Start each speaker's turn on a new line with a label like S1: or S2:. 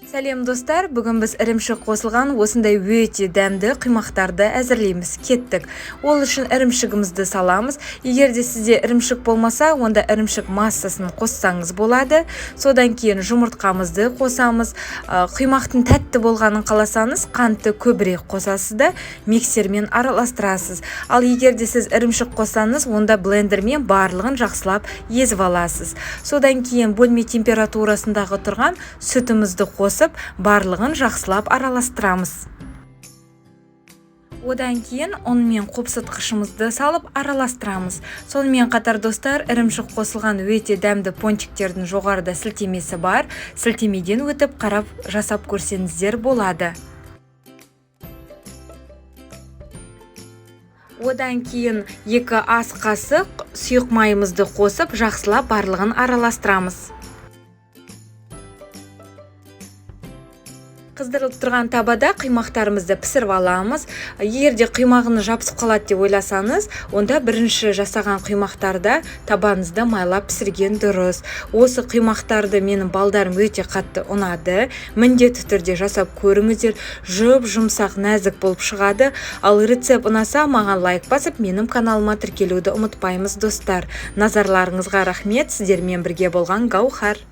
S1: Сәлем достар, бүгін біз ірімшік қосылған осындай өте дәмді қимақтарды әзірлейміз. Кеттік. Ол үшін ірімшігімізді саламыз. Егер де сізде ірімшік болмаса, онда ірімшік массасын қоссаңыз болады. Содан кейін жұмыртқамызды қосамыз. Қимақтың тәтті болғанын қаласаңыз, қантты көбірек қосасыз да миксермен араластырасыз. Ал егер де сіз ірімшік қоссаңыз, онда блендермен барлығын жақсылап езіп аласыз. Содан кейін бөлме температурасындағы тұрған сүтімізді қосып, барлығын жақсылап араластырамыз. Одан кейін ұн мен қопсытқышымызды салып араластырамыз. Сонымен қатар достар, ірімшік қосылған өте дәмді пончиктердің жоғарыда сілтемесі бар. Сілтемеден өтіп қарап жасап көрсеңіздер болады. Одан кейін 2 ас қасық сұйық майымызды қосып, жақсылап барлығын араластырамыз. Қыздырылып тұрған табада қимақтарымызды пісіріп аламыз. Егер де қимағыны жабысып қалады деп ойласаңыз, онда бірінші жасаған қимақтарда табанызды майлап пісірген дұрыс. Осы қимақтарды менің балдарым өте қатты ұнады. Міндетті түрде жасап көріңіздер. Жұмсақ, нәзік болып шығады. Ал рецепт ұнаса, маған лайк басып, менің каналыма тіркелуді ұмытпаймыз достар. Назарларыңызға рахмет. Сіздермен бірге болған Гаухар.